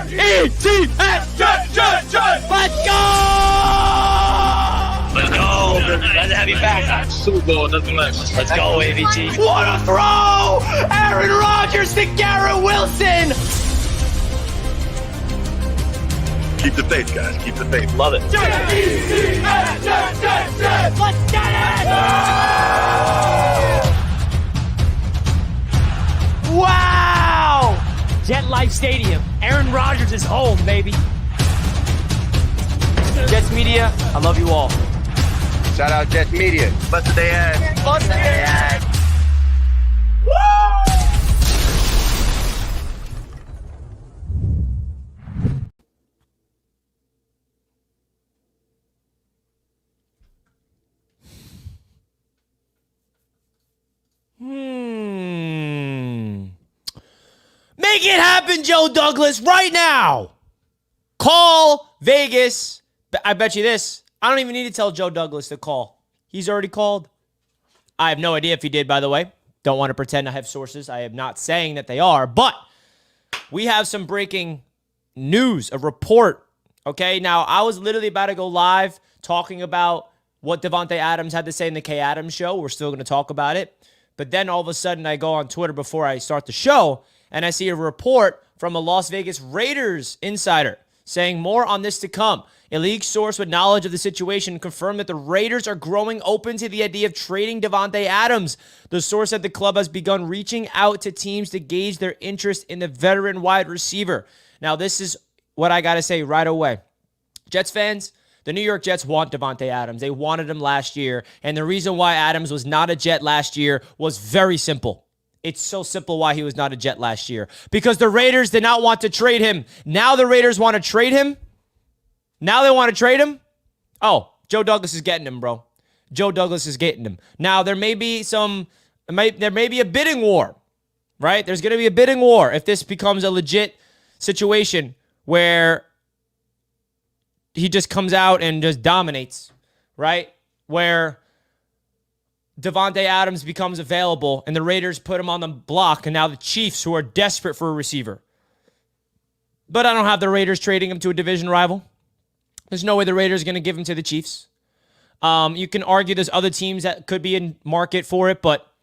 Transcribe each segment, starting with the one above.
J-E-T-S! Jet! Let's go! Let's go. Glad to have you back. Super Bowl, nothing less. Let's go, AVT. What a throw! Aaron Rodgers to Garrett Wilson! Keep the faith, guys. Keep the faith. Love it. Jet! Let's get it! Wow! Jet Life Stadium. Aaron Rodgers is home, baby. Jets Media, I love you all. Shout out Jets Media. Blessed day ahead. Blessed day ahead. Make it happen, Joe Douglas, right now. Call Vegas. I bet you this. I don't even need to tell Joe Douglas to call. He's already called. I have no idea if he did, by the way. Don't want to pretend I have sources. I am not saying that they are, but we have some breaking news, a report. Okay, now I was literally about to go live talking about what Davante Adams had to say in the K Adams show. We're still going to talk about it. But then all of a sudden I go on Twitter before I start the show and I see a report from a Las Vegas Raiders insider saying more on this to come. A league source with knowledge of the situation confirmed that the Raiders are growing open to the idea of trading Davante Adams. The source said the club has begun reaching out to teams to gauge their interest in the veteran wide receiver. Now, this is what I got to say right away. Jets fans, the New York Jets want Davante Adams. They wanted him last year, and the reason why Adams was not a Jet last year was very simple. It's so simple why he was not a Jet last year. Because the Raiders did not want to trade him. Now the Raiders want to trade him. Now they want to trade him. Oh, Joe Douglas is getting him, bro. Joe Douglas is getting him. Now there may be there may be a bidding war, right? There's going to be a bidding war if this becomes a legit situation where he just comes out and just dominates, right? Where Davante Adams becomes available and the Raiders put him on the block, and now the Chiefs, who are desperate for a receiver. But I don't have the Raiders trading him to a division rival. There's no way the Raiders are going to give him to the Chiefs. You can argue there's other teams that could be in market for it, but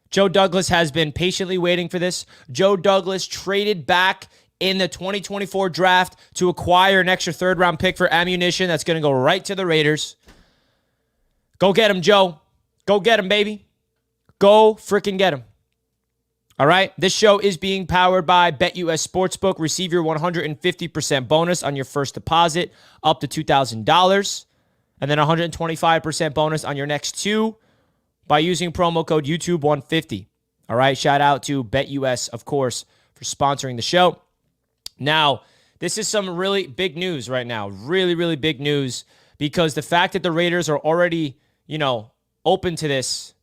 Joe Douglas has been patiently waiting for this. Joe Douglas traded back in the 2024 draft to acquire an extra third-round pick for ammunition that's going to go right to the Raiders. Go get him, Joe. Go get him, baby. Go freaking get him. All right? This show is being powered by BetUS Sportsbook. Receive your 150% bonus on your first deposit up to $2,000. And then 125% bonus on your next two by using promo code YouTube150. All right? Shout out to BetUS, of course, for sponsoring the show. Now, this is some really big news right now. Really, really big news, because the fact that the Raiders are already, open to this,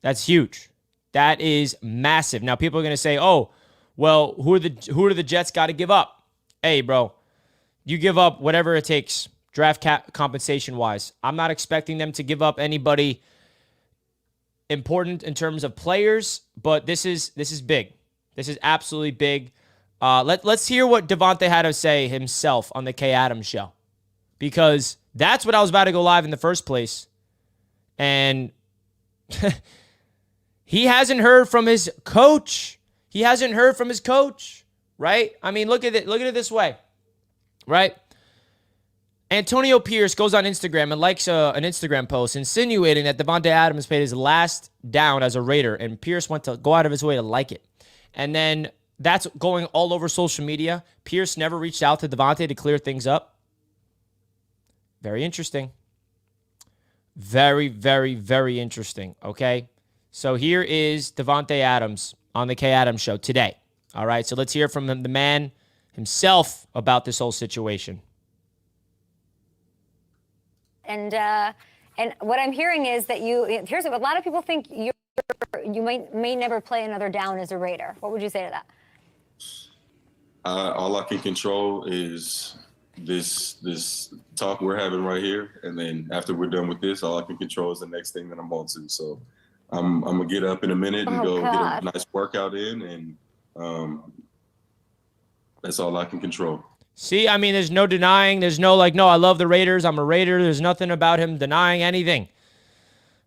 that's huge. That is massive. Now, people are going to say, oh, well, who do the Jets got to give up? Hey, bro, you give up whatever it takes, draft compensation-wise. I'm not expecting them to give up anybody important in terms of players, but this is big. This is absolutely big. Let's hear what Davante had to say himself on the K Adams show, because that's what I was about to go live in the first place. And he hasn't heard from his coach. He hasn't heard from his coach, right? I mean, look at it this way, right? Antonio Pierce goes on Instagram and likes an Instagram post insinuating that Davante Adams paid his last down as a Raider, and Pierce went to go out of his way to like it. And then that's going all over social media. Pierce never reached out to Davante to clear things up. Very interesting. Very, very, very interesting, okay? So here is Davante Adams on the K Adams show today. All right, so let's hear from the man himself about this whole situation. And what I'm hearing is that here's what a lot of people think you may never play another down as a Raider. What would you say to that? All I can control is this talk we're having right here, and then after we're done with this, all I can control is the next thing that I'm on to. So I'm gonna get up in a minute and get a nice workout in, and That's all I can control. See, I mean, there's no denying. There's no like, no, I love the Raiders. I'm a Raider. There's nothing about him denying anything.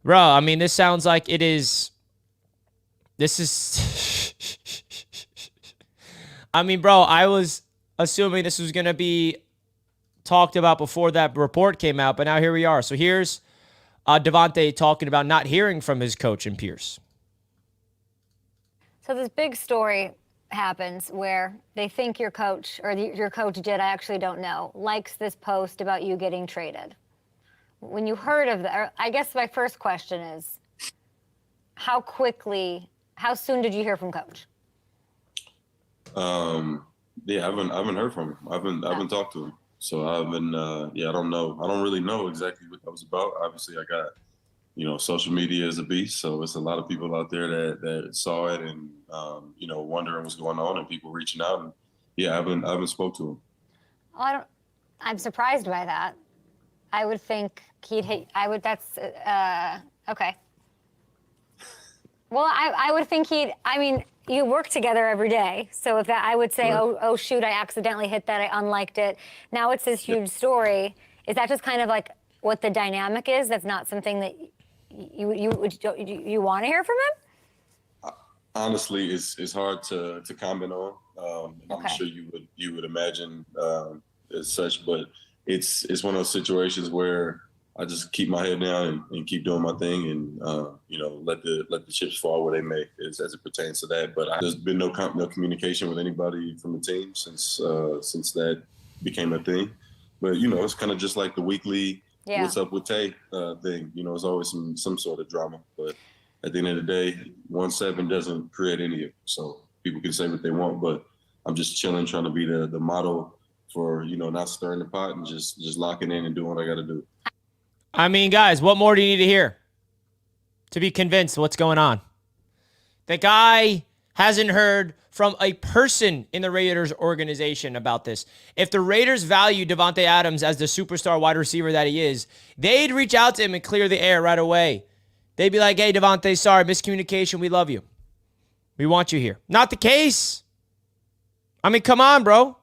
Bro, I mean, this sounds like it is. This is. I mean, bro, I was assuming this was going to be talked about before that report came out, but now here we are. So here's Davante talking about not hearing from his coach and Pierce. So this big story happens where they think your coach, or your coach did, I actually don't know, likes this post about you getting traded. When you heard of that, I guess my first question is, how soon did you hear from coach? Yeah, I haven't heard from him. I haven't talked to him. So I haven't, I don't know. I don't really know exactly what that was about. Obviously I got, social media is a beast. So it's a lot of people out there that saw it and, wondering what's going on and people reaching out. And yeah, I haven't spoke to him. I'm surprised by that. I would think okay. Well, I would think you work together every day. So if I would say, right. oh shoot, I accidentally hit that, I unliked it. Now it's this huge story. Is that just kind of like what the dynamic is? That's not something that you want to hear from him? Honestly, it's hard to comment on. I'm sure you would imagine as such, but it's one of those situations where I just keep my head down and keep doing my thing and, let the chips fall where they may as it pertains to that. But there's been no communication with anybody from the team since that became a thing. But, it's kind of just like the weekly what's up with Tay thing. It's always some sort of drama. But at the end of the day, 1-7 doesn't create any of it. So people can say what they want, but I'm just chilling, trying to be the model for, not stirring the pot and just locking in and doing what I got to do. I mean, guys, what more do you need to hear to be convinced what's going on? The guy hasn't heard from a person in the Raiders organization about this. If the Raiders value Davante Adams as the superstar wide receiver that he is, they'd reach out to him and clear the air right away. They'd be like, hey, Davante, sorry, miscommunication. We love you. We want you here. Not the case. I mean, come on, bro.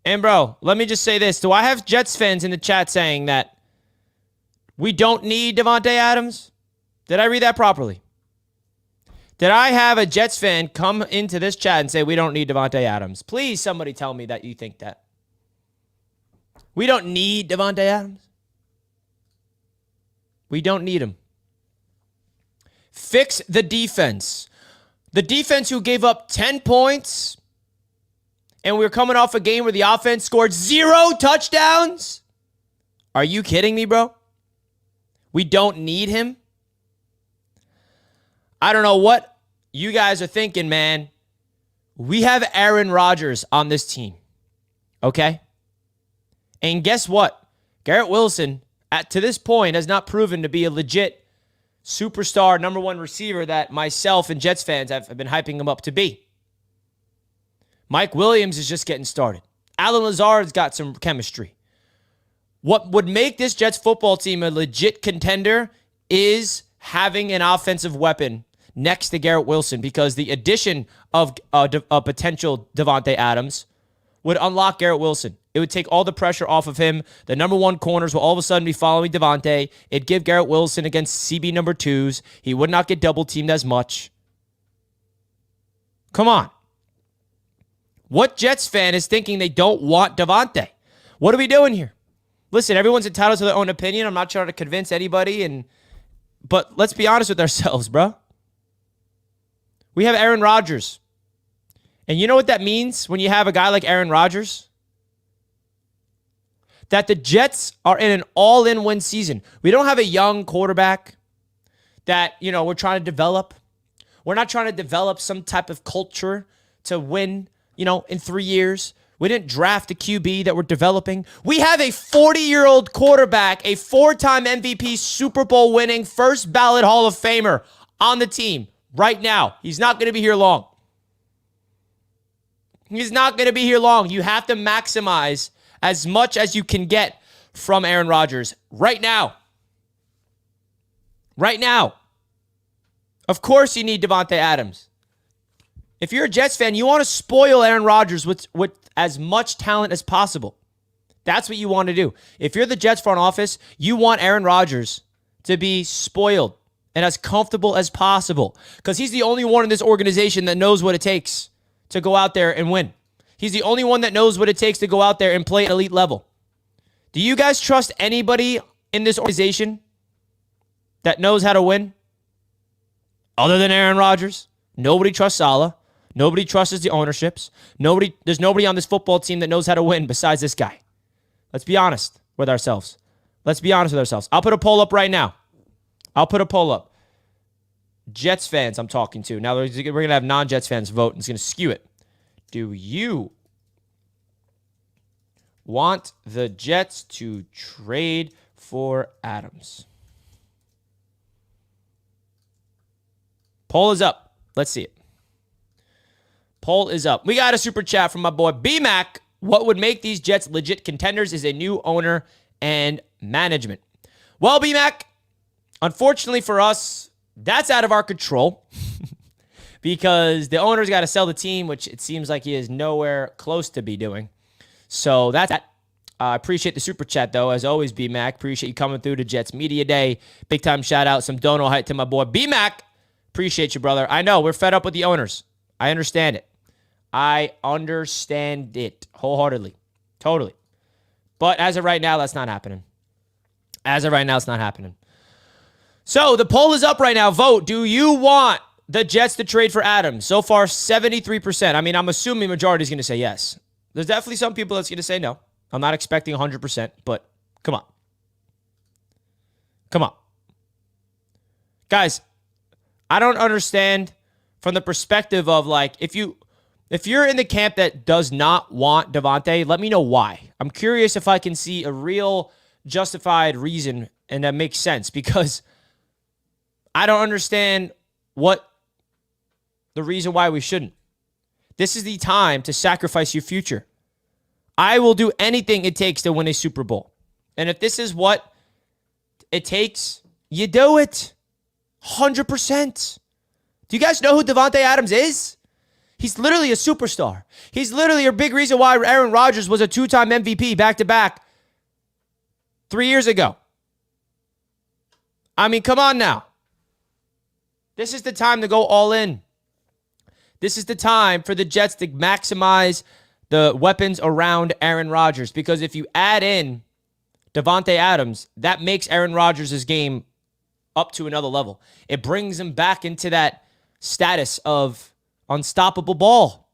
And, bro, let me just say this. Do I have Jets fans in the chat saying that we don't need Davante Adams? Did I read that properly? Did I have a Jets fan come into this chat and say we don't need Davante Adams? Please, somebody tell me that you think that. We don't need Davante Adams. We don't need him. Fix the defense. The defense who gave up 10 points, and we were coming off a game where the offense scored 0 touchdowns. Are you kidding me, bro? We don't need him. I don't know what you guys are thinking, man. We have Aaron Rodgers on this team, okay? And guess what? Garrett Wilson, to this point, has not proven to be a legit superstar number one receiver that myself and Jets fans have been hyping him up to be. Mike Williams is just getting started. Alan Lazard's got some chemistry. What would make this Jets football team a legit contender is having an offensive weapon next to Garrett Wilson, because the addition of a potential Davante Adams would unlock Garrett Wilson. It would take all the pressure off of him. The number one corners will all of a sudden be following Davante. It'd give Garrett Wilson against CB number 2s. He would not get double teamed as much. Come on. What Jets fan is thinking they don't want Davante? What are we doing here? Listen, everyone's entitled to their own opinion. I'm not trying to convince anybody, but let's be honest with ourselves, bro. We have Aaron Rodgers. And you know what that means when you have a guy like Aaron Rodgers? That the Jets are in an all-in win season. We don't have a young quarterback that, we're trying to develop. We're not trying to develop some type of culture to win, in 3 years. We didn't draft a QB that we're developing. We have a 40-year-old quarterback, a 4-time MVP, Super Bowl winning, first ballot Hall of Famer on the team right now. He's not going to be here long. He's not going to be here long. You have to maximize as much as you can get from Aaron Rodgers right now. Right now. Of course you need Davante Adams. If you're a Jets fan, you want to spoil Aaron Rodgers with as much talent as possible. That's what you want to do. If you're the Jets front office, you want Aaron Rodgers to be spoiled and as comfortable as possible because he's the only one in this organization that knows what it takes to go out there and win. He's the only one that knows what it takes to go out there and play at elite level. Do you guys trust anybody in this organization that knows how to win other than Aaron Rodgers? Nobody trusts Saleh. Nobody trusts the ownerships. There's nobody on this football team that knows how to win besides this guy. Let's be honest with ourselves. I'll put a poll up right now. Jets fans I'm talking to. Now we're going to have non-Jets fans vote, and it's going to skew it. Do you want the Jets to trade for Adams? Poll is up. Let's see it. Poll is up. We got a super chat from my boy B-Mac. What would make these Jets legit contenders is a new owner and management. Well, B-Mac, unfortunately for us, that's out of our control because the owner's got to sell the team, which it seems like he is nowhere close to be doing. So that's that. I appreciate the super chat, though, as always, B-Mac. Appreciate you coming through to Jets Media Day. Big time shout out, some dono height to my boy B-Mac. Appreciate you, brother. I know we're fed up with the owners. I understand it. Wholeheartedly. Totally. But as of right now, that's not happening. So the poll is up right now. Vote. Do you want the Jets to trade for Adams? So far, 73%. I mean, I'm assuming majority is going to say yes. There's definitely some people that's going to say no. I'm not expecting 100%, but come on. Guys, I don't understand from the perspective of, like, if you're in the camp that does not want Davante, let me know why. I'm curious if I can see a real justified reason and that makes sense because I don't understand what the reason why we shouldn't. This is the time to sacrifice your future. I will do anything it takes to win a Super Bowl. And if this is what it takes, you do it. 100%. Do you guys know who Davante Adams is? He's literally a superstar. He's literally a big reason why Aaron Rodgers was a 2-time MVP back-to-back 3 years ago. I mean, come on now. This is the time to go all in. This is the time for the Jets to maximize the weapons around Aaron Rodgers. Because if you add in Davante Adams, that makes Aaron Rodgers' game up to another level. It brings him back into that status of unstoppable ball.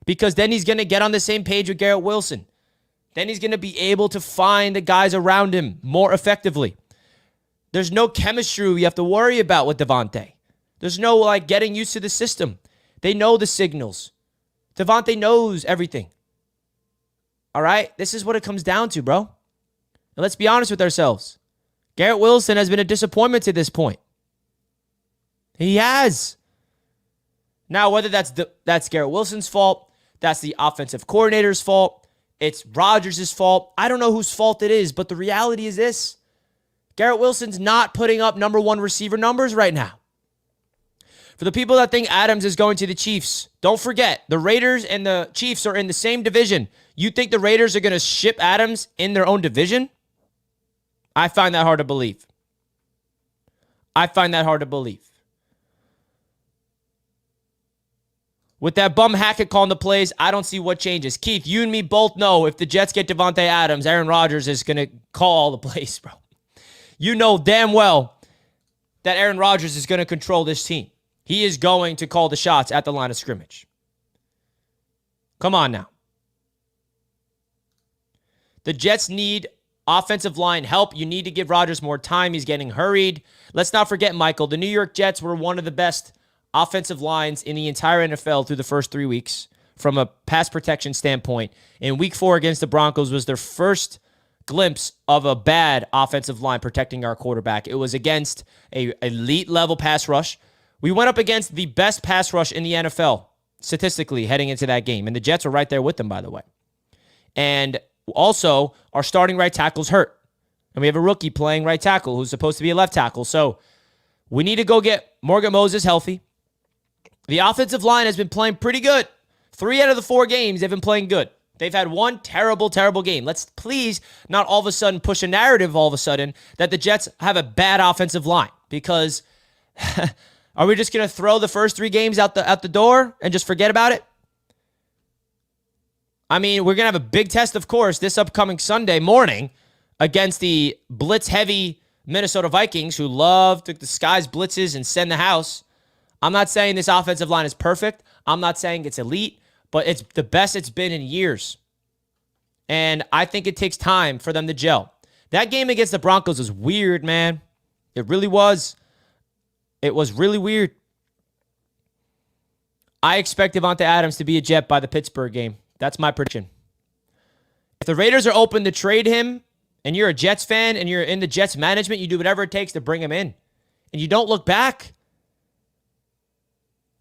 Because then he's going to get on the same page with Garrett Wilson. Then he's going to be able to find the guys around him more effectively. There's no chemistry you have to worry about with Davante. There's no, like, getting used to the system. They know the signals. Davante knows everything. All right? This is what it comes down to, bro. And let's be honest with ourselves. Garrett Wilson has been a disappointment to this point. He has. Now, whether that's Garrett Wilson's fault, that's the offensive coordinator's fault, it's Rodgers' fault, I don't know whose fault it is, but the reality is this. Garrett Wilson's not putting up number one receiver numbers right now. For the people that think Adams is going to the Chiefs, don't forget, the Raiders and the Chiefs are in the same division. You think the Raiders are going to ship Adams in their own division? I find that hard to believe. With that bum Hackett calling the plays, I don't see what changes. Keith, you and me both know if the Jets get Davante Adams, Aaron Rodgers is going to call all the plays, bro. You know damn well that Aaron Rodgers is going to control this team. He is going to call the shots at the line of scrimmage. Come on now. The Jets need offensive line help. You need to give Rodgers more time. He's getting hurried. Let's not forget, Michael, the New York Jets were one of the best offensive lines in the entire NFL through the first 3 weeks from a pass protection standpoint. In week 4 against the Broncos was their first glimpse of a bad offensive line protecting our quarterback. It was against a elite level pass rush. We went up against the best pass rush in the NFL statistically heading into that game. And the Jets were right there with them, by the way. And also, our starting right tackle's hurt. And we have a rookie playing right tackle who's supposed to be a left tackle. So we need to go get Morgan Moses healthy. The offensive line has been playing pretty good. 3 out of the 4 games, they've been playing good. They've had one terrible, terrible game. Let's please not all of a sudden push a narrative all of a sudden that the Jets have a bad offensive line, because are we just going to throw the first 3 games out the door and just forget about it? I mean, we're going to have a big test, of course, this upcoming Sunday morning against the blitz-heavy Minnesota Vikings, who love to disguise blitzes and send the house. I'm not saying this offensive line is perfect. I'm not saying it's elite, but it's the best it's been in years. And I think it takes time for them to gel. That game against the Broncos was weird, man. It really was. It was really weird. I expect Davante Adams to be a Jet by the Pittsburgh game. That's my prediction. If the Raiders are open to trade him, and you're a Jets fan, and you're in the Jets management, you do whatever it takes to bring him in. And you don't look back.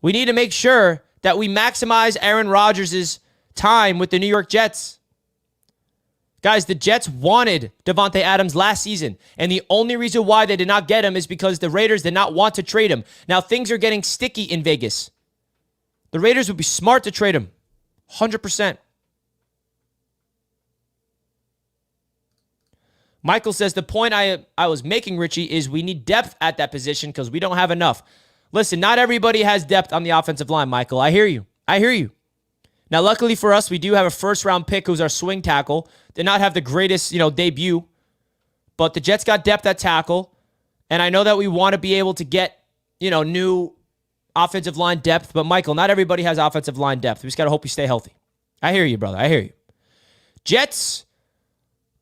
We need to make sure that we maximize Aaron Rodgers' time with the New York Jets. Guys, the Jets wanted Davante Adams last season, and the only reason why they did not get him is because the Raiders did not want to trade him. Now, things are getting sticky in Vegas. The Raiders would be smart to trade him. 100%. Michael says, the point I was making, Richie, is we need depth at that position because we don't have enough. Listen, not everybody has depth on the offensive line, Michael. I hear you. I hear you. Now, luckily for us, we do have a first-round pick who's our swing tackle. Did not have the greatest, debut, but the Jets got depth at tackle, and I know that we want to be able to get, new offensive line depth, but Michael, not everybody has offensive line depth. We just got to hope you stay healthy. I hear you, brother. I hear you. Jets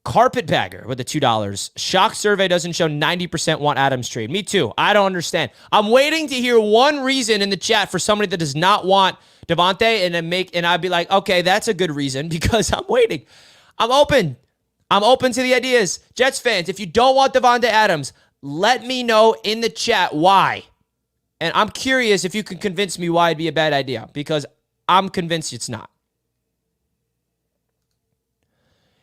carpetbagger with the $2. Shock survey doesn't show 90% want Adams trade. Me too. I don't understand. I'm waiting to hear one reason in the chat for somebody that does not want Davante, and I'd be like, okay, that's a good reason, because I'm waiting. I'm open. I'm open to the ideas. Jets fans, if you don't want Davante Adams, let me know in the chat why. And I'm curious if you can convince me why it'd be a bad idea, because I'm convinced it's not.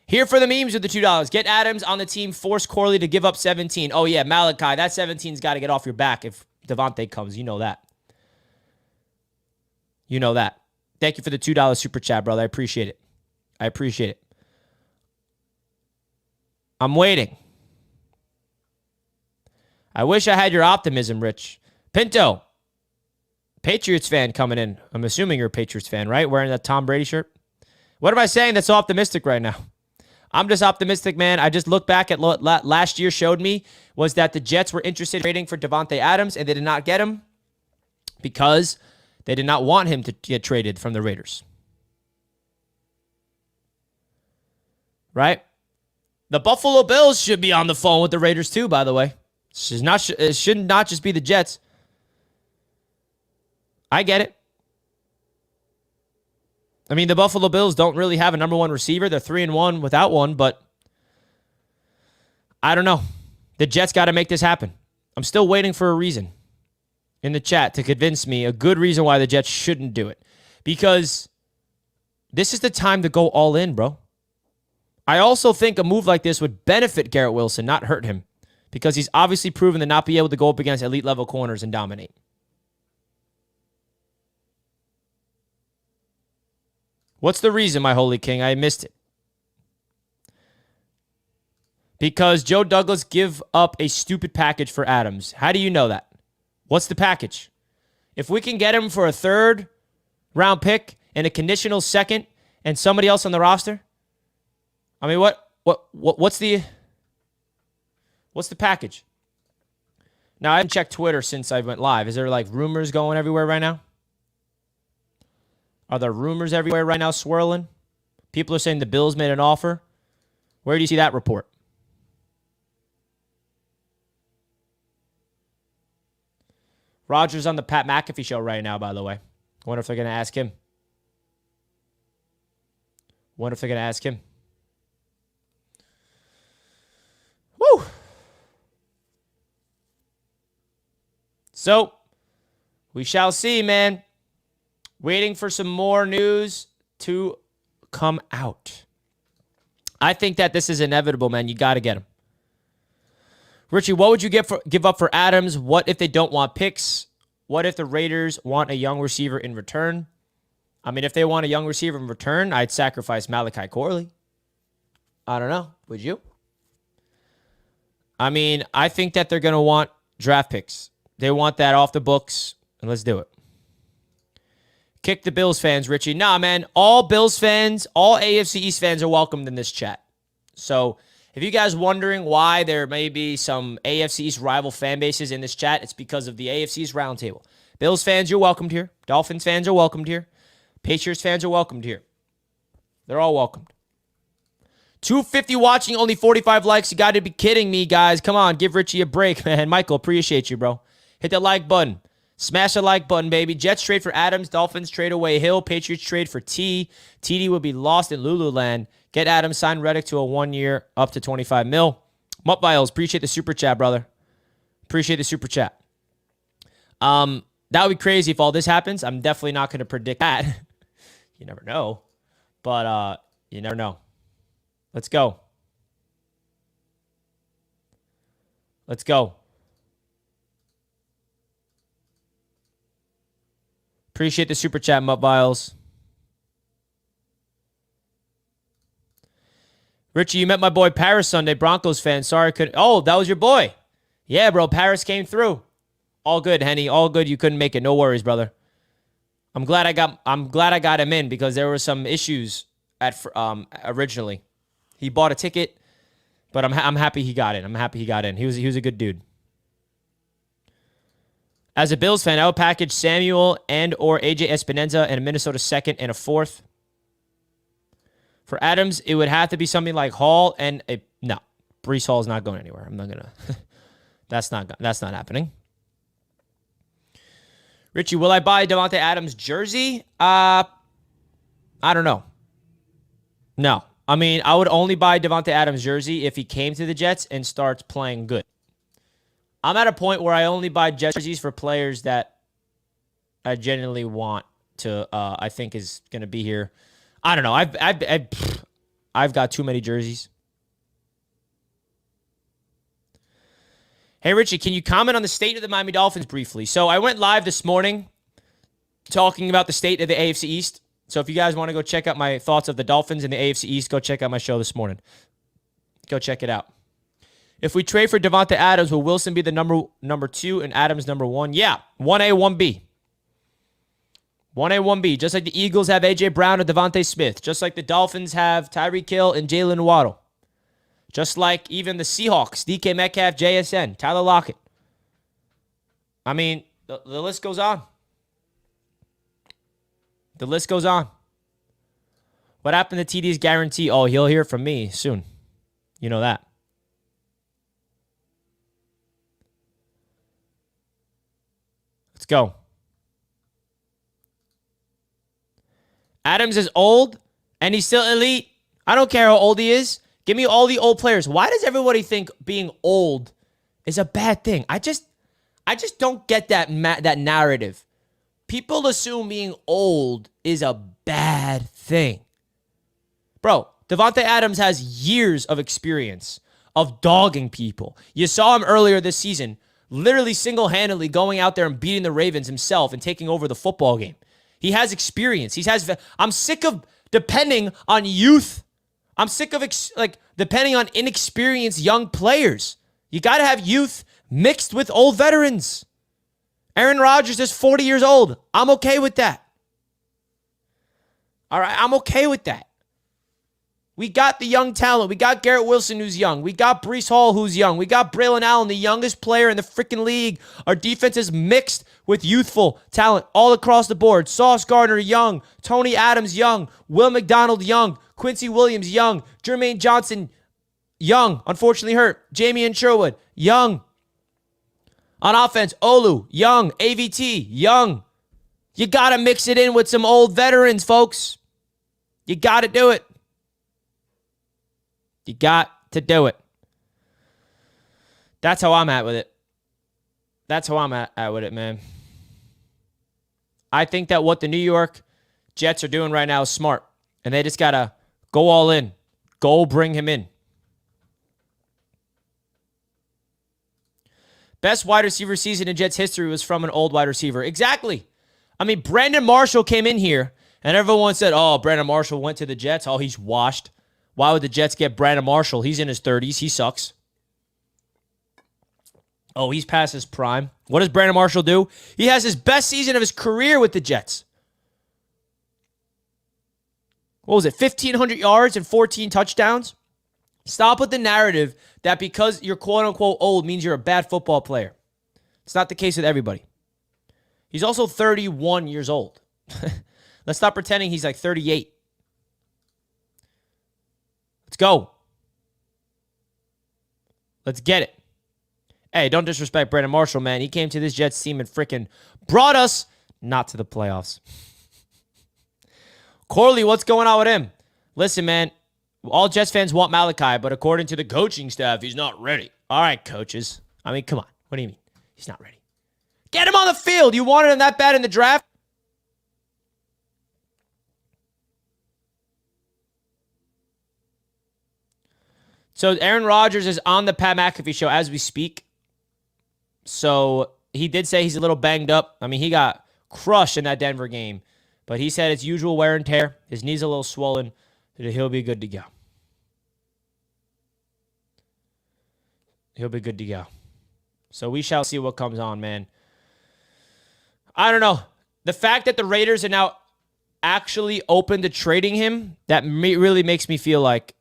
Here for the memes with the $2. Get Adams on the team. Force Corley to give up 17. Oh, yeah, Malachi. That 17's got to get off your back if Davante comes. You know that. You know that. Thank you for the $2 super chat, brother. I appreciate it. I appreciate it. I'm waiting. I wish I had your optimism, Rich. Pinto. Patriots fan coming in. I'm assuming you're a Patriots fan, right? Wearing that Tom Brady shirt. What am I saying that's so optimistic right now? I'm just optimistic, man. I just look back at what last year showed me was that the Jets were interested in trading for Davante Adams, and they did not get him because they did not want him to get traded from the Raiders. Right? The Buffalo Bills should be on the phone with the Raiders too, by the way. It should not just be the Jets. I get it. I mean, the Buffalo Bills don't really have a number 1 receiver. They're 3-1 without one, but I don't know. The Jets got to make this happen. I'm still waiting for a reason in the chat to convince me, a good reason why the Jets shouldn't do it. Because this is the time to go all in, bro. I also think a move like this would benefit Garrett Wilson, not hurt him, because he's obviously proven to not be able to go up against elite level corners and dominate. What's the reason, my holy king? I missed it. Because Joe Douglas give up a stupid package for Adams. How do you know that? What's the package? If we can get him for a 3rd round pick and a conditional 2nd and somebody else on the roster, I mean, what's the package? Now, I haven't checked Twitter since I went live. Is there like rumors going everywhere right now? Are there rumors everywhere right now swirling? People are saying the Bills made an offer. Where do you see that report? Rodgers on the Pat McAfee show right now, by the way. I wonder if they're going to ask him. Wonder if they're going to ask him. Woo! So, we shall see, man. Waiting for some more news to come out. I think that this is inevitable, man. You got to get him. Richie, what would you give up for Adams? What if they don't want picks? What if the Raiders want a young receiver in return? I mean, if they want a young receiver in return, I'd sacrifice Malachi Corley. I don't know. Would you? I mean, I think that they're going to want draft picks. They want that off the books, and let's do it. Kick the Bills fans, Richie. Nah, man. All Bills fans, all AFC East fans are welcomed in this chat. So if you guys wondering why there may be some AFC East rival fan bases in this chat, it's because of the AFC East roundtable. Bills fans, you're welcomed here. Dolphins fans are welcomed here. Patriots fans are welcomed here. They're all welcomed. 250 watching, only 45 likes. You got to be kidding me, guys. Come on, give Richie a break, man. Michael, appreciate you, bro. Hit the like button. Smash the like button, baby. Jets trade for Adams. Dolphins trade away Hill. Patriots trade for T. TD will be lost in Lululand. Get Adams, sign Reddick to a 1 year up to 25 mil. Mutt Viles, appreciate the super chat, brother. Appreciate the super chat. That would be crazy if all this happens. I'm definitely not going to predict that. You never know. But you never know. Let's go. Let's go. Appreciate the super chat, Mutt Viles. Richie, you met my boy Paris Sunday, Broncos fan. Sorry I couldn't. Oh, that was your boy. Yeah, bro. Paris came through. All good, Henny. All good. You couldn't make it. No worries, brother. I'm glad I got him in because there were some issues at originally. He bought a ticket, but I'm happy he got in. I'm happy he got in. He was a good dude. As a Bills fan, I would package Samuel and or AJ Espinoza and a Minnesota second and a fourth. For Adams, it would have to be something like Hall and a no. Breece Hall is not going anywhere. I'm not gonna. That's not happening. Richie, will I buy Davante Adams jersey? I don't know. No. I mean, I would only buy Davante Adams jersey if he came to the Jets and starts playing good. I'm at a point where I only buy jerseys for players that I genuinely want to. I think is going to be here. I don't know. I've got too many jerseys. Hey, Richie, can you comment on the state of the Miami Dolphins briefly? So I went live this morning talking about the state of the AFC East. So if you guys want to go check out my thoughts of the Dolphins in the AFC East, go check out my show this morning. Go check it out. If we trade for Davante Adams, will Wilson be the number 2 and Adams number 1? Yeah, 1A, 1B. 1A, 1B. Just like the Eagles have A.J. Brown and Devontae Smith. Just like the Dolphins have Tyreek Hill and Jalen Waddle. Just like even the Seahawks, DK Metcalf, JSN, Tyler Lockett. I mean, the list goes on. The list goes on. What happened to TD's guarantee? Oh, he'll hear from me soon. You know that. Let's go. Adams is old, and he's still elite. I don't care how old he is. Give me all the old players. Why does everybody think being old is a bad thing? I just don't get that narrative. People assume being old is a bad thing. Bro, Davante Adams has years of experience of dogging people. You saw him earlier this season, literally single-handedly going out there and beating the Ravens himself and taking over the football game. He has experience. I'm sick of depending on youth. I'm sick of depending on inexperienced young players. You got to have youth mixed with old veterans. Aaron Rodgers is 40 years old. I'm okay with that. All right, I'm okay with that. We got the young talent. We got Garrett Wilson, who's young. We got Breece Hall, who's young. We got Braylon Allen, the youngest player in the freaking league. Our defense is mixed with youthful talent all across the board. Sauce Gardner, young. Tony Adams, young. Will McDonald, young. Quincy Williams, young. Jermaine Johnson, young. Unfortunately hurt. Jamie and Sherwood, young. On offense, Olu, young. AVT, young. You got to mix it in with some old veterans, folks. You got to do it. You got to do it. That's how I'm at with it. That's how I'm at with it, man. I think that what the New York Jets are doing right now is smart. And they just got to go all in. Go bring him in. Best wide receiver season in Jets history was from an old wide receiver. Exactly. I mean, Brandon Marshall came in here, and everyone said, oh, Brandon Marshall went to the Jets. Oh, he's washed. Why would the Jets get Brandon Marshall? He's in his 30s. He sucks. Oh, he's past his prime. What does Brandon Marshall do? He has his best season of his career with the Jets. What was it, 1,500 yards and 14 touchdowns? Stop with the narrative that because you're quote-unquote old means you're a bad football player. It's not the case with everybody. He's also 31 years old. Let's stop pretending he's like 38. Let's go. Let's get it. Hey, don't disrespect Brandon Marshall, man. He came to this Jets team and freaking brought us not to the playoffs. Corley, what's going on with him? Listen, man, all Jets fans want Malachi, but according to the coaching staff, he's not ready. All right, coaches. I mean, come on. What do you mean? He's not ready. Get him on the field. You wanted him that bad in the draft? So Aaron Rodgers is on the Pat McAfee show as we speak. So he did say he's a little banged up. I mean, he got crushed in that Denver game. But he said it's usual wear and tear. His knee's a little swollen. He'll be good to go. He'll be good to go. So we shall see what comes on, man. I don't know. The fact that the Raiders are now actually open to trading him, that really makes me feel like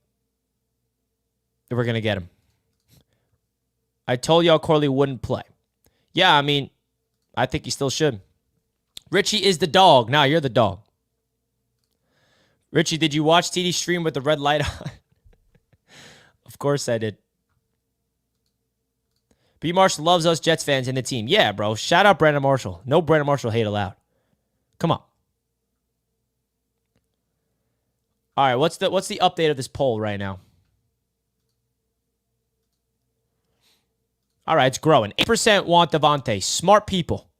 we're going to get him. I told y'all Corley wouldn't play. Yeah, I mean, I think he still should. Richie is the dog. Nah, you're the dog. Richie, did you watch TD stream with the red light on? Of course I did. B. Marshall loves us Jets fans in the team. Yeah, bro. Shout out Brandon Marshall. No Brandon Marshall hate allowed. Come on. All right, what's the update of this poll right now? All right, it's growing. 8% want Davante. Smart people.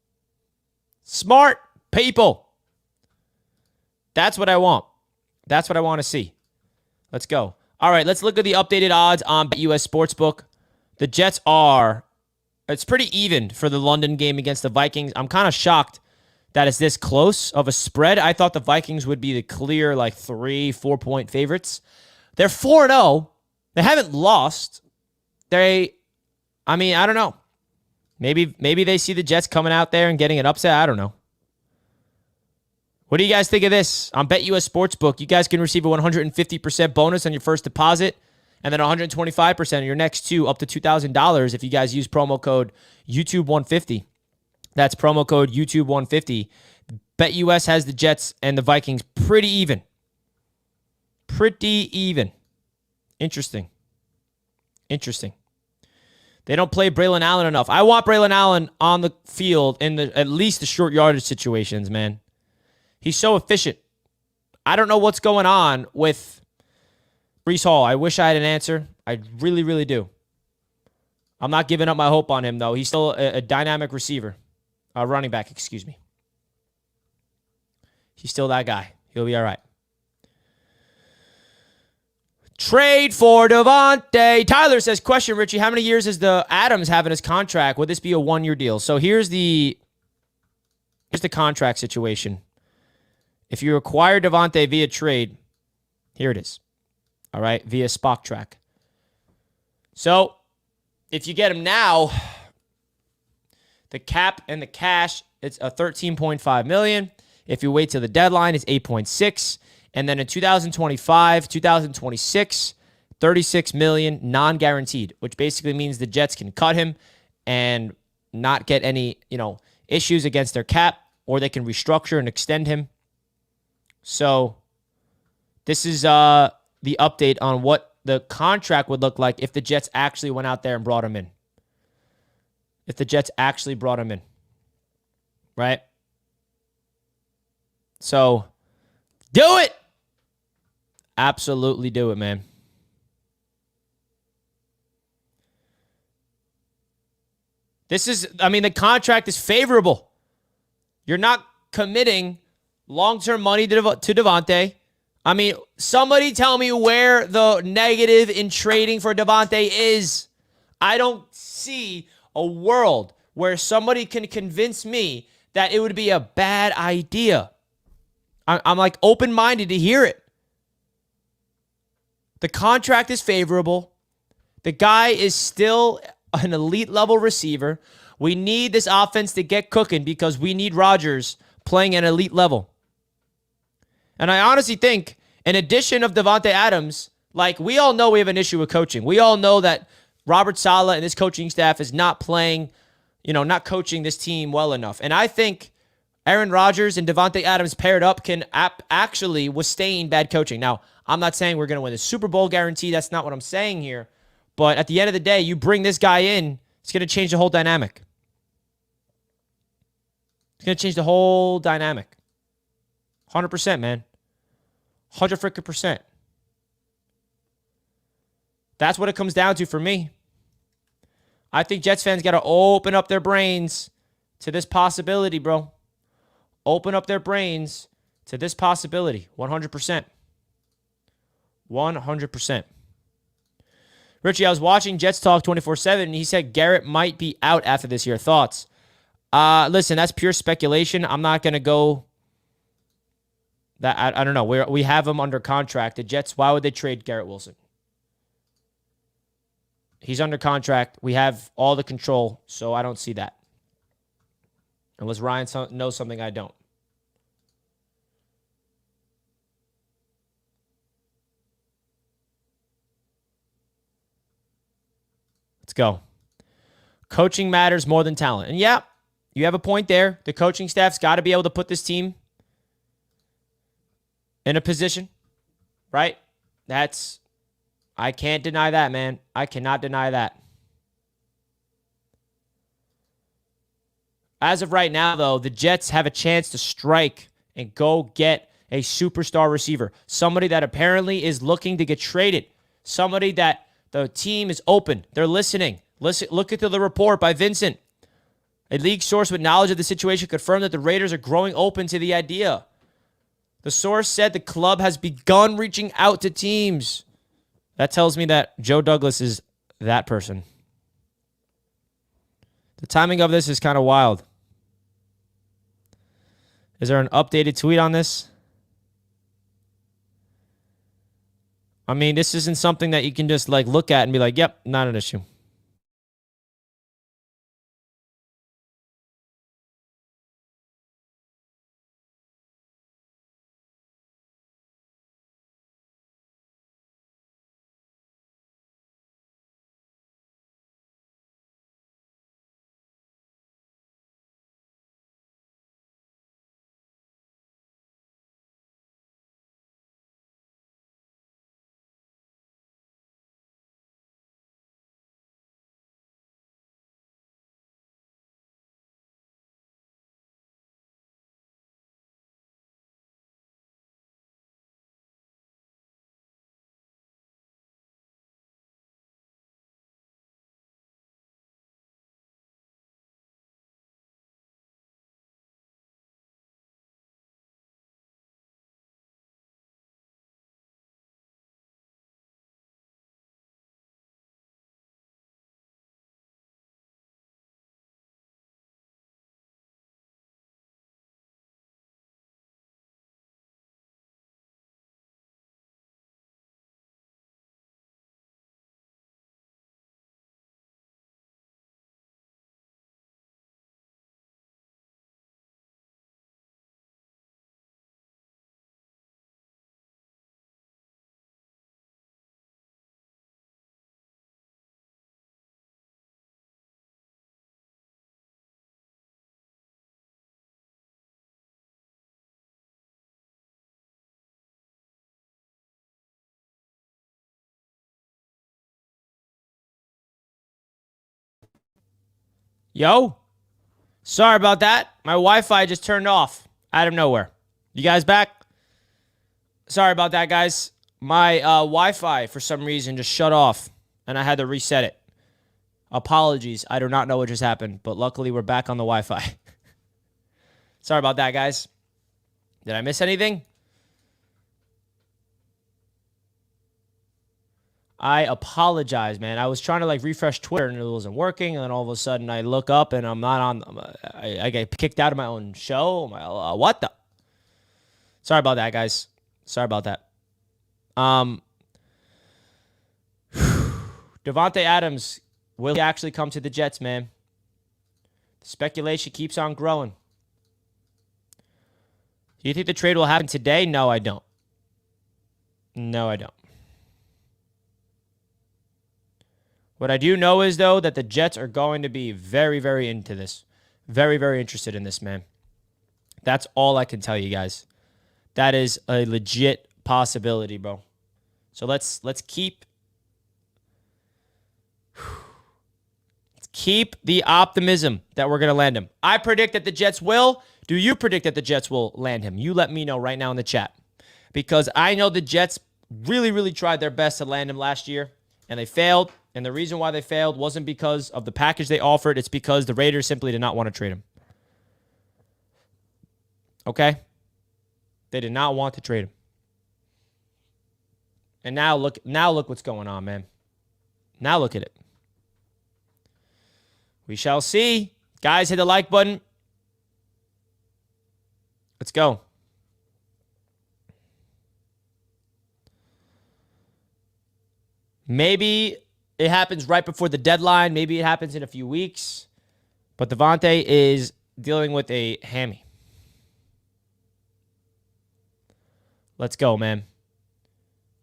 Smart people. That's what I want. That's what I want to see. Let's go. All right, let's look at the updated odds on BetUS Sportsbook. The Jets it's pretty even for the London game against the Vikings. I'm kind of shocked that it's this close of a spread. I thought the Vikings would be the clear 3-4 point favorites. They're 4-0. They haven't lost. I don't know. Maybe they see the Jets coming out there and getting an upset. I don't know. What do you guys think of this? On BetUS Sportsbook, you guys can receive a 150% bonus on your first deposit and then 125% on your next two, up to $2,000 if you guys use promo code YouTube150. That's promo code YouTube150. BetUS has the Jets and the Vikings pretty even. Pretty even. Interesting. They don't play Braylon Allen enough. I want Braylon Allen on the field in at least the short yardage situations, man. He's so efficient. I don't know what's going on with Breece Hall. I wish I had an answer. I really, really do. I'm not giving up my hope on him, though. He's still a dynamic receiver. Running back, excuse me. He's still that guy. He'll be all right. Trade for Davante. Tyler says, question, Richie, how many years does the Adams have in his contract? Would this be a one-year deal? So here's the contract situation. If you acquire Davante via trade, here it is. All right, via Spock Track. So if you get him now, the cap and the cash, it's a $13.5 million. If you wait till the deadline, it's 8.6. And then in 2025, 2026, $36 million non-guaranteed, which basically means the Jets can cut him and not get any, issues against their cap, or they can restructure and extend him. So this is the update on what the contract would look like if the Jets actually went out there and brought him in. If the Jets actually brought him in. Right? So do it. Absolutely do it, man. The contract is favorable. You're not committing long-term money to Davante. I mean, somebody tell me where the negative in trading for Davante is. I don't see a world where somebody can convince me that it would be a bad idea. I'm like open-minded to hear it. The contract is favorable. The guy is still an elite level receiver. We need this offense to get cooking because we need Rodgers playing at an elite level. And I honestly think, in addition of Davante Adams, like, we all know we have an issue with coaching. We all know that Robert Saleh and his coaching staff is not playing, not coaching this team well enough. And I think Aaron Rodgers and Davante Adams paired up can actually withstand bad coaching. Now, I'm not saying we're going to win the Super Bowl guarantee. That's not what I'm saying here. But at the end of the day, you bring this guy in, it's going to change the whole dynamic. It's going to change the whole dynamic. 100%, man. 100%. That's what it comes down to for me. I think Jets fans got to open up their brains to this possibility, bro. Open up their brains to this possibility. 100%. 100%. Richie, I was watching Jets Talk 24/7, and he said Garrett might be out after this year. Thoughts? Listen, that's pure speculation. I'm not going to go... I don't know. We have him under contract. The Jets, why would they trade Garrett Wilson? He's under contract. We have all the control, so I don't see that. Unless Ryan knows something I don't. Let's go. Coaching matters more than talent. And yeah, you have a point there. The coaching staff's got to be able to put this team in a position, right? I can't deny that, man. I cannot deny that. As of right now, though, the Jets have a chance to strike and go get a superstar receiver. Somebody that apparently is looking to get traded. Somebody that the team is open. They're listening. Look at the report by Vincent. A league source with knowledge of the situation confirmed that the Raiders are growing open to the idea. The source said the club has begun reaching out to teams. That tells me that Joe Douglas is that person. The timing of this is kind of wild. Is there an updated tweet on this? I mean, this isn't something that you can just look at and be like, yep, not an issue. Yo, sorry about that. My Wi-Fi just turned off out of nowhere. You guys back? Sorry about that, guys. My Wi-Fi, for some reason, just shut off, and I had to reset it. Apologies. I do not know what just happened, but luckily we're back on the Wi-Fi. Sorry about that, guys. Did I miss anything? I apologize, man. I was trying to like refresh Twitter and it wasn't working, and then all of a sudden I look up and I'm not on. I get kicked out of my own show. What the? Sorry about that, guys. Sorry about that. Davante Adams, will he actually come to the Jets, man? The speculation keeps on growing. Do you think the trade will happen today? No, I don't. No, I don't. What I do know is, though, that the Jets are going to be very, very into this. Very, very interested in this, man. That's all I can tell you guys. That is a legit possibility, bro. So let's keep the optimism that we're going to land him. I predict that the Jets will. Do you predict that the Jets will land him? You let me know right now in the chat. Because I know the Jets really, really tried their best to land him last year, and they failed. And the reason why they failed wasn't because of the package they offered. It's because the Raiders simply did not want to trade him. Okay? They did not want to trade him. And now look what's going on, man. Now look at it. We shall see. Guys, hit the like button. Let's go. Maybe it happens right before the deadline. Maybe it happens in a few weeks. But Davante is dealing with a hammy. Let's go, man.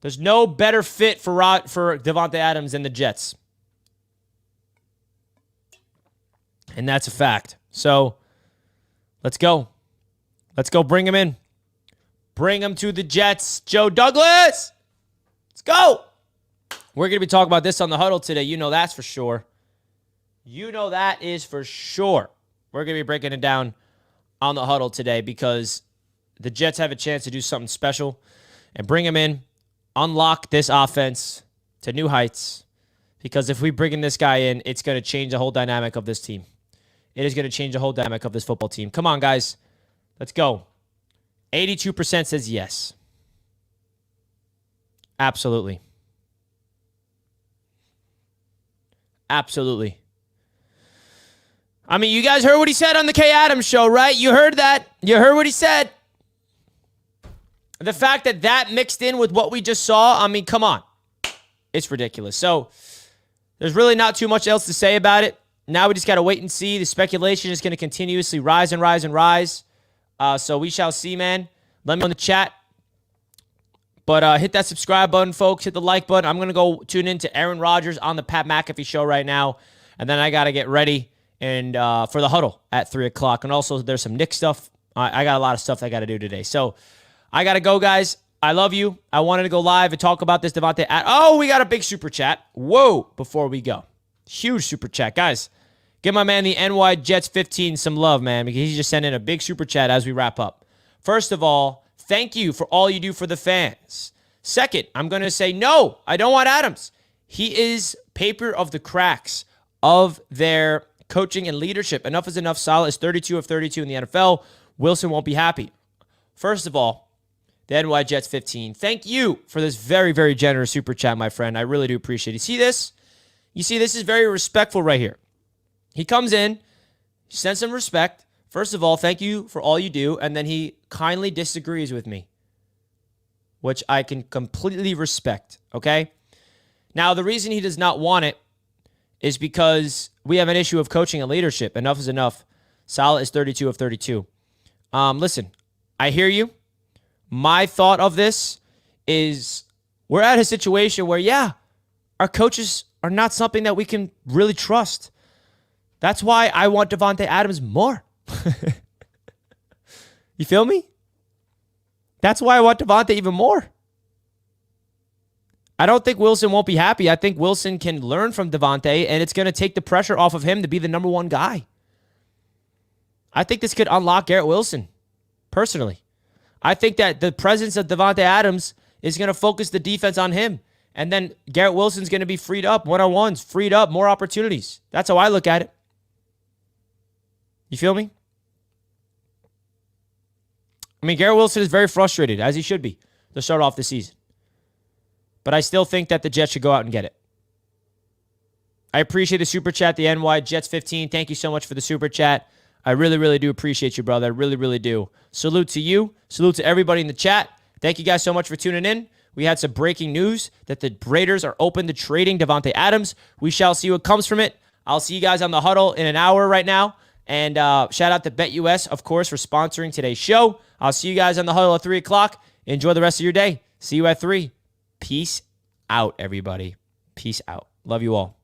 There's no better fit for Davante Adams than the Jets. And that's a fact. So, let's go. Let's go bring him in. Bring him to the Jets. Joe Douglas! Let's go! We're going to be talking about this on the huddle today. You know that's for sure. You know that is for sure. We're going to be breaking it down on the huddle today because the Jets have a chance to do something special and bring him in, unlock this offense to new heights. Because if we bring in this guy in, it's going to change the whole dynamic of this team. It is going to change the whole dynamic of this football team. Come on, guys. Let's go. 82% says yes. Absolutely. Absolutely. I mean, you guys heard what he said on the Kay Adams show, right? You heard that. You heard what he said. The fact that that mixed in with what we just saw, I mean, come on. It's ridiculous. So, there's really not too much else to say about it. Now we just got to wait and see. The speculation is going to continuously rise and rise and rise. So we shall see, man. Let me know in the chat. But hit that subscribe button, folks. Hit the like button. I'm going to go tune in to Aaron Rodgers on the Pat McAfee show right now. And then I got to get ready and for the huddle at 3 o'clock. And also, there's some Nick stuff. I got a lot of stuff I got to do today. So I got to go, guys. I love you. I wanted to go live and talk about this Davante. Oh, we got a big super chat. Whoa, before we go. Huge super chat. Guys, give my man the NY Jets 15 some love, man, because he just sent in a big super chat as we wrap up. First of all, thank you for all you do for the fans. Second, I'm going to say, no, I don't want Adams. He is paper of the cracks of their coaching and leadership. Enough is enough. Saleh is 32 of 32 in the NFL. Wilson won't be happy. First of all, the NY Jets 15. Thank you for this very, very generous super chat, my friend. I really do appreciate it. You see this? You see, this is very respectful right here. He comes in, sends some respect. First of all, thank you for all you do. And then he kindly disagrees with me, which I can completely respect, okay? Now, the reason he does not want it is because we have an issue of coaching and leadership. Enough is enough. Saleh is 32 of 32. Listen, I hear you. My thought of this is we're at a situation where, yeah, our coaches are not something that we can really trust. That's why I want Davante Adams more. You feel me? That's why I want Davante even more. I don't think Wilson won't be happy. I think Wilson can learn from Davante, and it's going to take the pressure off of him to be the number one guy. I think this could unlock Garrett Wilson, personally. I think that the presence of Davante Adams is going to focus the defense on him. And then Garrett Wilson's going to be freed up, one-on-ones, freed up, more opportunities. That's how I look at it. You feel me? I mean, Garrett Wilson is very frustrated, as he should be, to start off the season. But I still think that the Jets should go out and get it. I appreciate the super chat, the NY Jets 15. Thank you so much for the super chat. I really, really do appreciate you, brother. I really, really do. Salute to you. Salute to everybody in the chat. Thank you guys so much for tuning in. We had some breaking news that the Raiders are open to trading Davante Adams. We shall see what comes from it. I'll see you guys on the huddle in an hour right now. And shout out to BetUS, of course, for sponsoring today's show. I'll see you guys on the huddle at 3 o'clock. Enjoy the rest of your day. See you at 3. Peace out, everybody. Peace out. Love you all.